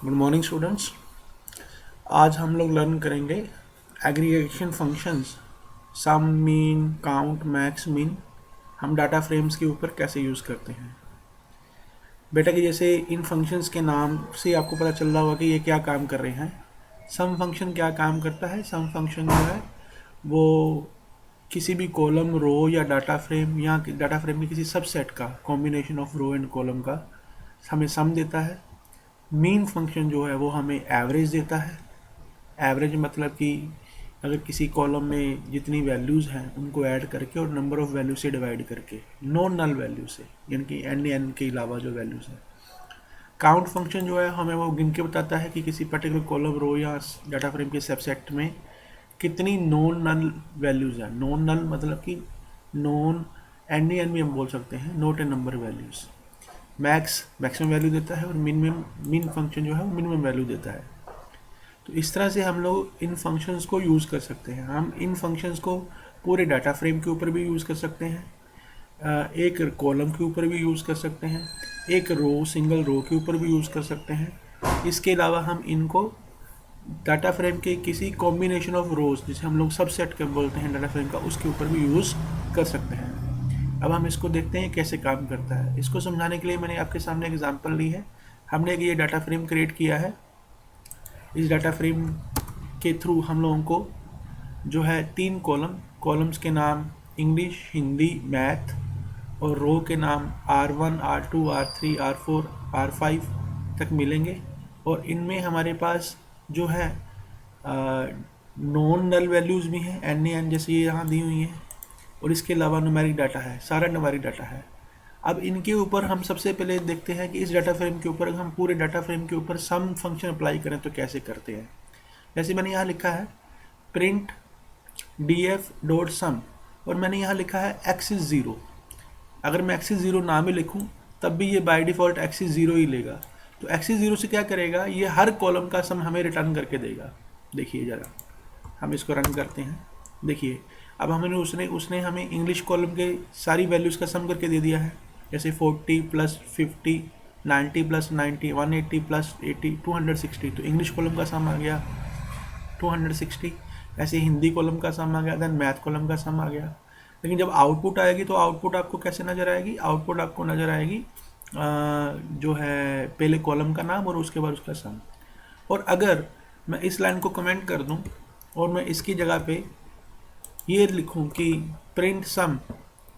Good morning students. आज हम लोग लर्न करेंगे एग्रीगेशन फंक्शंस, सम, मीन, काउंट, मैक्स, मिन हम डाटा फ्रेम्स के ऊपर कैसे यूज़ करते हैं। बेटा कि जैसे इन फंक्शंस के नाम से आपको पता चल रहा होगा कि ये क्या काम कर रहे हैं। सम फंक्शन क्या काम करता है? सम फंक्शन जो है वो किसी भी कॉलम, रो या डाटा फ्रेम या डाटा फ्रेम के किसी सबसेट का combination of row and column का हमें सम देता है। मीन फंक्शन जो है वो हमें एवरेज देता है। एवरेज मतलब कि अगर किसी कॉलम में जितनी वैल्यूज़ हैं उनको ऐड करके और नंबर ऑफ वैल्यू से डिवाइड करके, नॉन नल वैल्यू से, यानी कि एन के अलावा जो वैल्यूज़ हैं। काउंट फंक्शन जो है हमें वो गिन के बताता है कि किसी पर्टिकुलर कॉलम, रो या डाटा फ्रेम के सबसेट में कितनी नॉन नल वैल्यूज़ हैं। नॉन नल मतलब कि नॉन एन भी हम बोल सकते हैं, not a number values. Max maximum value देता है और मिन फंक्शन जो है वो मिनिमम वैल्यू देता है। तो इस तरह से हम लोग इन फंक्शंस को यूज़ कर सकते हैं। हम इन फंक्शंस को पूरे डाटा फ्रेम के ऊपर भी यूज़ कर सकते हैं, एक कॉलम के ऊपर भी यूज़ कर सकते हैं, एक रो, सिंगल रो के ऊपर भी यूज़ कर सकते हैं। इसके अलावा हम इनको डाटा फ्रेम के किसी कॉम्बिनेशन ऑफ रोज, जिसे हम लोग सबसेट के बोलते हैं डाटा फ्रेम का, उसके ऊपर भी यूज़ कर सकते हैं। अब हम इसको देखते हैं कैसे काम करता है। इसको समझाने के लिए मैंने आपके सामने एग्जांपल ली है। हमने ये डाटा फ्रेम क्रिएट किया है। इस डाटा फ्रेम के थ्रू हम लोगों को जो है 3 कॉलम्स के नाम इंग्लिश, हिंदी, मैथ और रो के नाम R1, R2, R3, R4, R5 तक मिलेंगे। और इनमें हमारे पास जो है नॉन नल वैल्यूज़ भी हैं, एन जैसे ये यहाँ दी हुई हैं, और इसके अलावा न्यूमेरिक डाटा है, सारा न्यूमेरिक डाटा है। अब इनके ऊपर हम सबसे पहले देखते हैं कि इस डाटा फ्रेम के ऊपर हम पूरे डाटा फ्रेम के ऊपर सम फंक्शन अप्लाई करें तो कैसे करते हैं। जैसे मैंने यहाँ लिखा है प्रिंट df डॉट सम, और मैंने यहाँ लिखा है x इज़ 0। अगर मैं x इज़ 0 ना भी लिखूँ तब भी ये बाय डिफ़ॉल्ट x इज़ 0 ही लेगा। तो x इज़ 0 से क्या करेगा, ये हर कॉलम का सम हमें रिटर्न करके देगा। देखिए ज़रा, हम इसको रन करते हैं। देखिए अब हमें उसने हमें इंग्लिश कॉलम के सारी वैल्यूज़ का सम करके दे दिया है। जैसे 40 प्लस 50, 90 प्लस 90, 180 प्लस 80, 260। तो इंग्लिश कॉलम का सम आ गया 260। ऐसे हिंदी कॉलम का सम आ गया, देन मैथ कॉलम का सम आ गया। लेकिन जब आउटपुट आएगी तो आउटपुट आपको कैसे नज़र आएगी? आउटपुट आपको नज़र आएगी जो है पहले कॉलम का नाम और उसके बाद उसका सम। और अगर मैं इस लाइन को कमेंट कर दूं और मैं इसकी जगह पे ये लिखूं कि print sum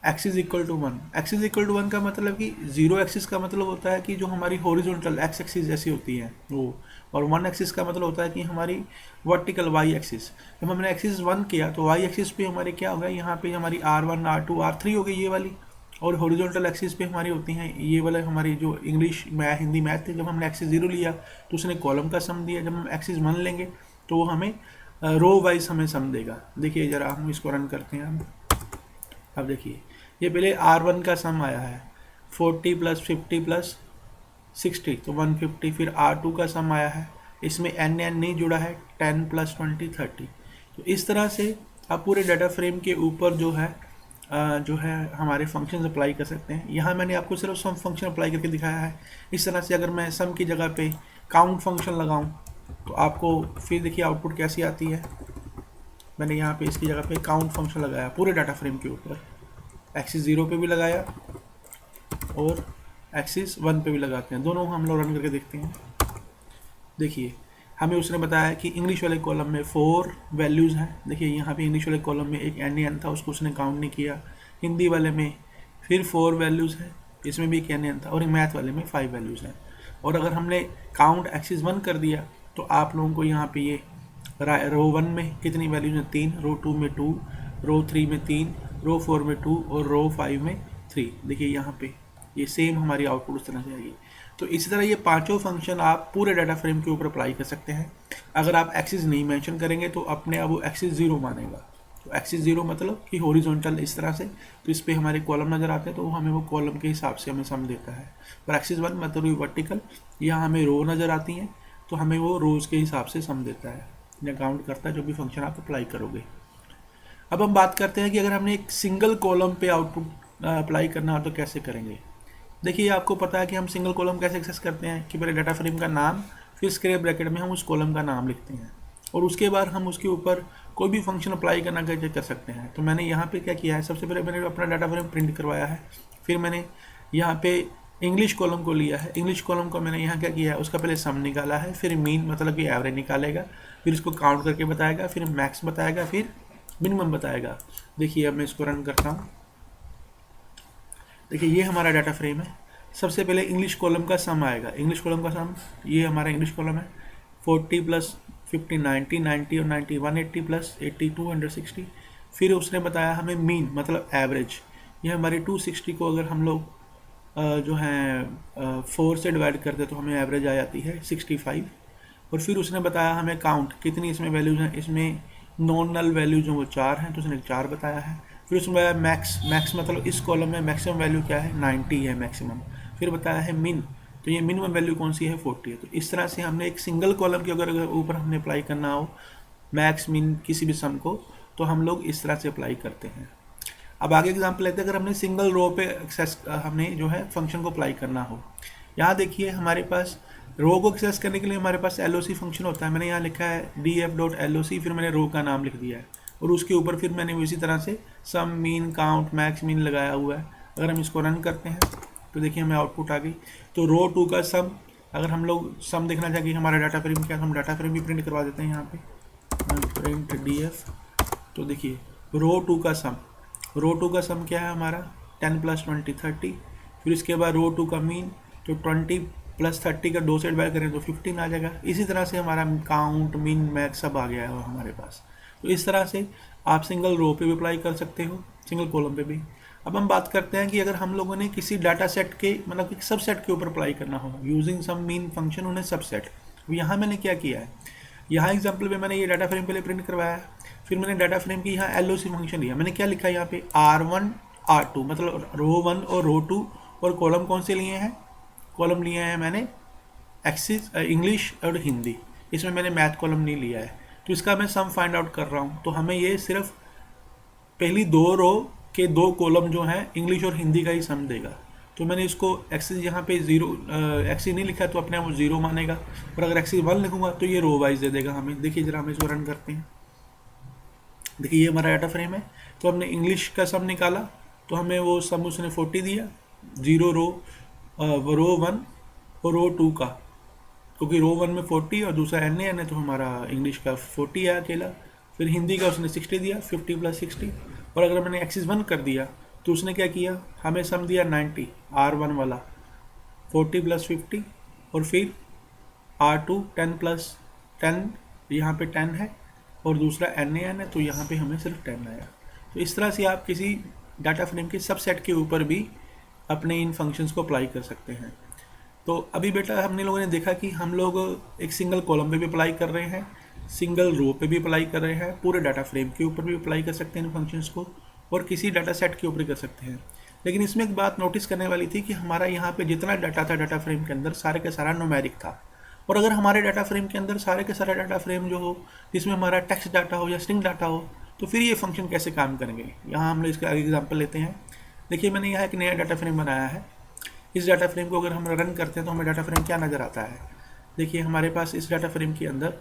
x is equal to 1। X is equal to 1 का मतलब कि 0 एक्सिस का मतलब होता है कि जो हमारी हॉरिजॉन्टल एक्स एक्सिस जैसी होती है वो, और 1 एक्सिस का मतलब होता है कि हमारी वर्टिकल वाई एक्सिस। जब हमने एक्सिस 1 किया तो वाई एक्सिस पे हमारे क्या होगा, यहाँ पे हमारी R1, R2, R3 हो गई ये वाली, और हॉरिजॉन्टल एक्सिस पे हमारी होती हैं ये वाले हमारी जो इंग्लिश, हिंदी, मैथ थे। जब हमने एक्सिस 0 लिया तो उसने कॉलम का सम दिया। जब हम एक्सिस 1 लेंगे तो वो हमें रो वाइज हमें सम देगा। देखिए ज़रा हम इसको रन करते हैं। अब देखिए ये पहले R1 का सम आया है 40 प्लस 50 प्लस 60, तो 150। फिर R2 का सम आया है, इसमें एन नहीं जुड़ा है, 10 प्लस 20, 30। तो इस तरह से आप पूरे डाटा फ्रेम के ऊपर जो है हमारे फंक्शंस अप्लाई कर सकते हैं। यहाँ मैंने आपको सिर्फ सम फंक्शन अप्लाई करके दिखाया है। इस तरह से अगर मैं सम की जगह पे काउंट फंक्शन लगाऊं तो आपको फिर देखिए आउटपुट कैसी आती है। मैंने यहाँ पे इसकी जगह पे काउंट फंक्शन लगाया पूरे डाटा फ्रेम के ऊपर, एक्सिस 0 पे भी लगाया और एक्सिस 1 पे भी लगाते हैं। दोनों हम लोग रन करके देखते हैं। देखिए हमें उसने बताया कि इंग्लिश वाले कॉलम में 4 वैल्यूज़ हैं। देखिए यहाँ पे इंग्लिश वाले कॉलम में एक एन था, उसको उसने काउंट नहीं किया। हिंदी वाले में फिर 4 वैल्यूज़ हैं, इसमें भी एक एन था, और मैथ वाले में 5 वैल्यूज़ हैं। और अगर हमने काउंट एक्सिस 1 कर दिया तो आप लोगों को यहाँ पे ये रो 1 में कितनी वैल्यूज हैं, 3, रो 2 में 2, रो 3 में 3, रो 4 में 2 और रो 5 में 3। देखिए यहाँ पे ये सेम हमारी आउटपुट उस तरह से आएगी। तो इसी तरह ये पांचों फंक्शन आप पूरे डाटा फ्रेम के ऊपर अप्लाई कर सकते हैं। अगर आप एक्सिस नहीं मेंशन करेंगे तो अपने आप वो एक्सिस 0 मानेगा। तो एक्सिस 0 मतलब कि हॉरिजॉन्टल इस तरह से, तो इस पर हमारे कॉलम नज़र आते हैं तो वो हमें वो कॉलम के हिसाब से हमें सम देता है। और एक्सिस 1 मतलब वर्टिकल, यहाँ हमें रो नज़र आती हैं तो हमें वो रोज़ के हिसाब से सम देता है या काउंट करता है जो भी फंक्शन आप अप्लाई करोगे। अब हम बात करते हैं कि अगर हमने एक सिंगल कॉलम पे आउटपुट अप्लाई करना हो तो कैसे करेंगे। देखिए आपको पता है कि हम सिंगल कॉलम कैसे एक्सेस करते हैं कि पहले डाटा फ्रेम का नाम फिर स्क्वायर ब्रैकेट में हम उस कॉलम का नाम लिखते हैं और उसके बाद हम उसके ऊपर कोई भी फंक्शन अप्लाई करना कर सकते हैं। तो मैंने यहाँ पे क्या किया है, सबसे पहले मैंने अपना डाटा फ्रेम प्रिंट करवाया है, फिर मैंने यहाँ पे इंग्लिश कॉलम को लिया है, इंग्लिश कॉलम को मैंने यहाँ क्या किया है, उसका पहले सम निकाला है, फिर मीन मतलब कि एवरेज निकालेगा, फिर इसको काउंट करके बताएगा, फिर मैक्स बताएगा, फिर मिनिमम बताएगा। देखिए अब मैं इसको रन करता हूँ। देखिए ये हमारा डाटा फ्रेम है। सबसे पहले इंग्लिश कॉलम का सम आएगा, इंग्लिश कॉलम का सम, ये हमारा इंग्लिश कॉलम है, 40 प्लस 50 90, 90 और 90 180 प्लस 80 260। फिर उसने बताया हमें मीन मतलब एवरेज, ये हमारे 260 को अगर हम लोग जो है 4 से डिवाइड करते तो हमें एवरेज आ जाती है 65। और फिर उसने बताया हमें काउंट कितनी इसमें वैल्यूज हैं, इसमें नॉन नल वैल्यू जो वो 4 हैं, तो उसने 4 बताया है। फिर उसमें बताया मैक्स, मैक्स मतलब इस कॉलम में मैक्सिमम वैल्यू क्या है, 90 है मैक्सिमम। फिर बताया है मिन, तो ये मिनिमम वैल्यू कौन सी है, 40 है। तो इस तरह से हमने एक सिंगल कॉलम के अगर ऊपर हमने अप्लाई करना हो मैक्स मिन किसी भी सम को, तो हम लोग इस तरह से अप्लाई करते हैं। अब आगे एग्जांपल लेते हैं, अगर हमने सिंगल रो पे एक्सेस हमने जो है फंक्शन को अप्लाई करना हो। यहाँ देखिए हमारे पास रो को एक्सेस करने के लिए हमारे पास LOC फंक्शन होता है। मैंने यहाँ लिखा है df.loc, फिर मैंने रो का नाम लिख दिया है और उसके ऊपर फिर मैंने इसी तरह से सम मीन काउंट मैक्स मीन लगाया हुआ है। अगर हम इसको रन करते हैं तो देखिए हमें आउटपुट आ गई। तो रो 2 का सम, अगर हम लोग सम देखना चाहिए हमारा डाटा फ्रेम क्या, हम डाटा फ्रेम भी प्रिंट करवा देते हैं यहाँ पे प्रिंट df। तो देखिए रो 2 का सम, रो 2 का सम क्या है हमारा 10 प्लस 20 30। फिर इसके बाद रो 2 का मीन, तो 20 प्लस 30 का 2 से डिवाइड करें तो 15 आ जाएगा। इसी तरह से हमारा काउंट मीन मैक्स सब आ गया है हमारे पास। तो इस तरह से आप सिंगल रो पे भी अप्लाई कर सकते हो, सिंगल कॉलम पे भी। अब हम बात करते हैं कि अगर हम लोगों ने किसी डाटा सेट के मतलब कि सबसेट के ऊपर अप्लाई करना हो यूजिंग सम मीन फंक्शन उन्हें सबसेट। तो यहाँ मैंने क्या किया है, यहाँ एग्जाम्पल में मैंने ये डाटा फ्रेम पहले प्रिंट करवाया है, फिर मैंने डाटा फ्रेम की यहाँ LOC फंक्शन लिया। मैंने क्या लिखा है यहाँ पे R1 R2 मतलब रो 1 और रो 2, और कॉलम कौन से लिए हैं, कॉलम लिए हैं मैंने एक्सिस इंग्लिश और हिंदी, इसमें मैंने मैथ कॉलम नहीं लिया है। तो इसका मैं सम फाइंड आउट कर रहा हूँ, तो हमें ये सिर्फ पहली 2 रो के 2 कॉलम जो हैं इंग्लिश और हिंदी का ही सम देगा। तो मैंने इसको एक्सिस यहाँ पे 0 एक्सिस नहीं लिखा तो अपने आप 0 मानेगा, और अगर एक्सिस 1 लिखूंगा तो ये रो वाइज दे देगा हमें। देखिए जरा हम इसको रन करते हैं। देखिए ये हमारा डाटा फ्रेम है। तो हमने इंग्लिश का सम निकाला तो हमें वो सम उसने 40 दिया, 0 रो 1 और रो 2 का, क्योंकि रो 1 में 40 और दूसरा NaN है तो हमारा इंग्लिश का 40 है अकेला। फिर हिंदी का उसने 60 दिया, 50 प्लस 60। और अगर मैंने एक्सिस 1 कर दिया तो उसने क्या किया, हमें सम दिया 90 R1 वाला, 40 प्लस 50, और फिर R2 10 प्लस 10, यहाँ पे 10 है और दूसरा NaN है तो यहाँ पे हमें सिर्फ 10 आया। तो इस तरह से आप किसी डाटा फ्रेम के सबसेट के ऊपर भी अपने इन फंक्शंस को अप्लाई कर सकते हैं। तो अभी बेटा हमने लोगों ने देखा कि हम लोग एक सिंगल कॉलम पे भी अप्लाई कर रहे हैं, सिंगल रो पे भी अप्लाई कर रहे हैं, पूरे डाटा फ्रेम के ऊपर भी अप्लाई कर सकते हैं इन फंक्शंस को, और किसी डाटा सेट के ऊपर कर सकते हैं। लेकिन इसमें एक बात नोटिस करने वाली थी कि हमारा यहाँ पे जितना डाटा था डाटा फ्रेम के अंदर सारे का सारा न्यूमेरिक था, और अगर हमारे डाटा फ्रेम के अंदर सारे के सारा डाटा फ्रेम जो हो जिसमें हमारा टेक्स्ट डाटा हो या स्ट्रिंग डाटा हो, तो फिर ये फंक्शन कैसे काम करेंगे। यहाँ हम लोग इसका एग्जाम्पल लेते हैं। देखिए मैंने यहाँ एक नया डाटा फ्रेम बनाया है। इस डाटा फ्रेम को अगर हम रन करते हैं तो हमें डाटा फ्रेम क्या नज़र आता है। देखिए हमारे पास इस डाटा फ्रेम के अंदर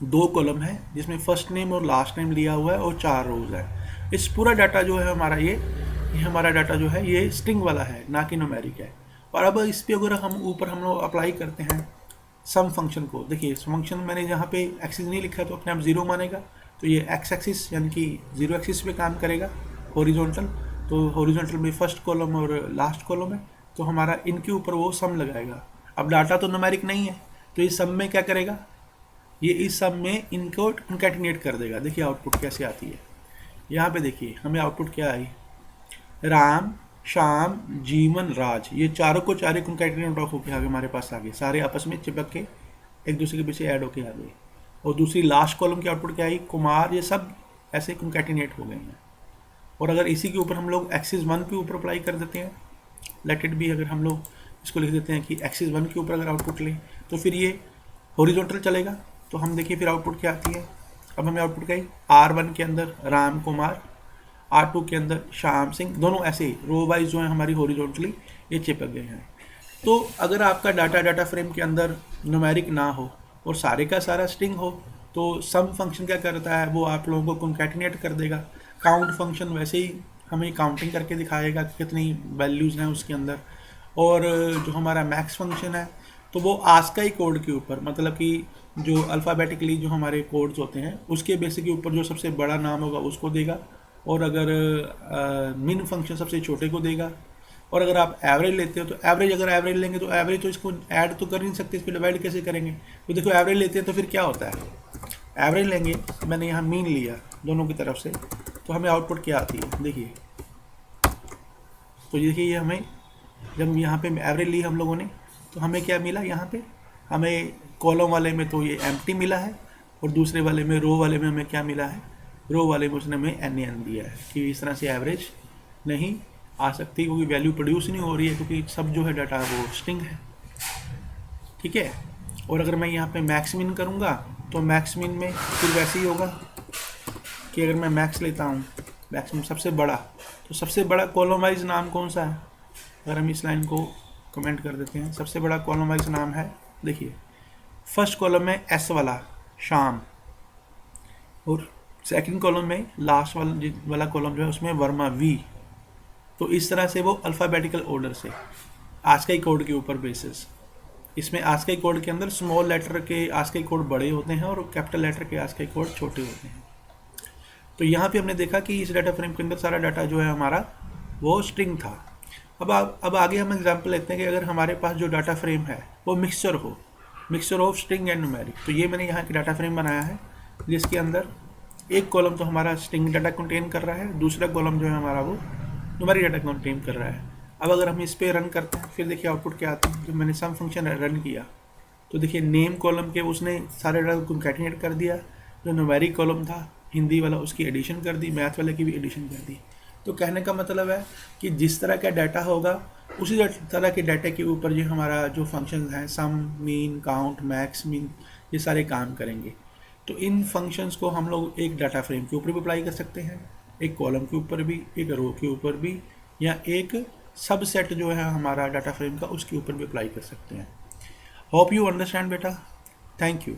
2 कॉलम है जिसमें फर्स्ट नेम और लास्ट नेम लिया हुआ है और 4 रोज है। इस पूरा डाटा जो है हमारा ये हमारा डाटा जो है ये स्ट्रिंग वाला है, ना कि न्यूमेरिक है। और अब इस पर अगर हम ऊपर हम लोग अप्लाई करते हैं सम फंक्शन को, देखिए इस फंक्शन मैंने यहाँ पे एक्सिस नहीं लिखा तो अपने आप 0 मानेगा, तो ये एक्स एक्सिस यानी कि 0 एक्सिस पे काम करेगा हॉरिजॉन्टल। तो हॉरिजॉन्टल में फर्स्ट कॉलम और लास्ट कॉलम है तो हमारा इनके ऊपर वो सम लगाएगा। अब डाटा तो न्यूमेरिक नहीं है तो इस सम में क्या करेगा, ये इस सम में इनको कंकैटिनेट कर देगा। देखिए आउटपुट कैसे आती है, यहाँ पे देखिए हमें आउटपुट क्या आई, राम श्याम जीवन राज, ये चारों को चारे कंकैटिनेट होकर आगे हमारे पास आ गए, सारे आपस में चिपक के एक दूसरे के पीछे ऐड होके आ गए। और दूसरी लास्ट कॉलम की आउटपुट क्या आई, कुमार, ये सब ऐसे कंकैटिनेट हो गए हैं। और अगर इसी के ऊपर हम लोग एक्सिस 1 के ऊपर अप्लाई कर देते हैं, लेट इट बी, अगर हम लोग इसको लिख देते हैं कि एक्सिस 1 के ऊपर अगर आउटपुट लें तो फिर ये हॉरिजॉन्टल चलेगा। तो हम देखिए फिर आउटपुट क्या आती है। अब हमें आउटपुट क्या है, R1 के अंदर राम कुमार, R2 के अंदर श्याम सिंह, दोनों ऐसे रो वाइज जो है हमारी हॉरिजॉन्टली ये चिपक गए हैं। तो अगर आपका डाटा फ्रेम के अंदर न्यूमेरिक ना हो और सारे का सारा स्ट्रिंग हो, तो सम फंक्शन क्या करता है, वो आप लोगों को कंकैटिनेट कर देगा। काउंट फंक्शन वैसे ही हमें काउंटिंग करके दिखाएगा कि कितनी वैल्यूज़ हैं उसके अंदर। और जो हमारा मैक्स फंक्शन है तो वो आस्काई कोड के ऊपर, मतलब कि जो अल्फ़ाबेटिकली जो हमारे कोड्स होते हैं उसके बेसिस के ऊपर जो सबसे बड़ा नाम होगा उसको देगा, और अगर मिन फंक्शन सबसे छोटे को देगा। और अगर आप एवरेज लेते हो तो एवरेज, अगर एवरेज लेंगे तो एवरेज तो इसको ऐड तो कर नहीं सकते, इसको डिवाइड कैसे करेंगे। तो देखो एवरेज लेते हैं तो फिर क्या होता है, एवरेज लेंगे, मैंने यहाँ मीन लिया दोनों की तरफ से, तो हमें आउटपुट क्या आती है देखिए। तो देखिए ये हमें, जब यहाँ पे एवरेज ली हम लोगों ने तो हमें क्या मिला, यहाँ पे हमें कॉलम वाले में तो ये एम्प्टी मिला है, और दूसरे वाले में रो वाले में हमें क्या मिला है, रो वाले में उसने हमें एन दिया है कि इस तरह से एवरेज नहीं आ सकती, क्योंकि वैल्यू प्रोड्यूस नहीं हो रही है, क्योंकि सब जो है डाटा वो स्ट्रिंग है। ठीक है। और अगर मैं यहाँ पे मैक्स मिन करूँगा तो मैक्स मिन में फिर वैसे ही होगा कि अगर मैं मैक्स लेता हूँ, मैक्स मिन सबसे बड़ा, तो सबसे बड़ा कॉलम वाइज नाम कौन सा है, अगर हम इस लाइन को कमेंट कर देते हैं, सबसे बड़ा कॉलम वाइज नाम है, देखिए फर्स्ट कॉलम में एस वाला शाम, और सेकंड कॉलम में लास्ट वाला कॉलम जो है उसमें वर्मा वी। तो इस तरह से वो अल्फ़ाबेटिकल ऑर्डर से आस्काई कोड के ऊपर बेसिस, इसमें आस्काई कोड के अंदर स्मॉल लेटर के आस्काई कोड बड़े होते हैं और कैपिटल लेटर के आस्काई कोड छोटे होते हैं। तो यहाँ पे हमने देखा कि इस डाटा फ्रेम के अंदर सारा डाटा जो है हमारा वो स्ट्रिंग था। अब आगे हम एग्जांपल लेते हैं कि अगर हमारे पास जो डाटा फ्रेम है वो मिक्सचर हो, mixture of string and numeric. तो ये मैंने यहाँ की डाटा फ्रेम बनाया है जिसके अंदर एक कॉलम तो हमारा स्ट्रिंग डाटा कंटेन कर रहा है, दूसरा कॉलम जो है हमारा वो न्यूमेरिक डाटा कंटेन कर रहा है। अब अगर हम इस पर रन करते हैं फिर देखिए आउटपुट क्या आता है। जब मैंने सम फंक्शन रन किया तो देखिए नेम कॉलम के उसने सारे डाटा को कंकैटिनेट कर दिया, जो न्यूमेरिक कॉलम था हिंदी वाला उसकी एडिशन कर दी, मैथ वाले की भी एडिशन कर दी। तो कहने का मतलब है कि जिस तरह का डाटा होगा उसी तरह के डाटा के ऊपर जो हमारा जो फंक्शन हैं सम, मीन, काउंट, मैक्स, मिन, ये सारे काम करेंगे। तो इन फंक्शंस को हम लोग एक डाटा फ्रेम के ऊपर भी अप्लाई कर सकते हैं, एक कॉलम के ऊपर भी, एक रो के ऊपर भी, या एक सबसेट जो है हमारा डाटा फ्रेम का उसके ऊपर भी अप्लाई कर सकते हैं। होप यू अंडरस्टैंड बेटा, थैंक यू।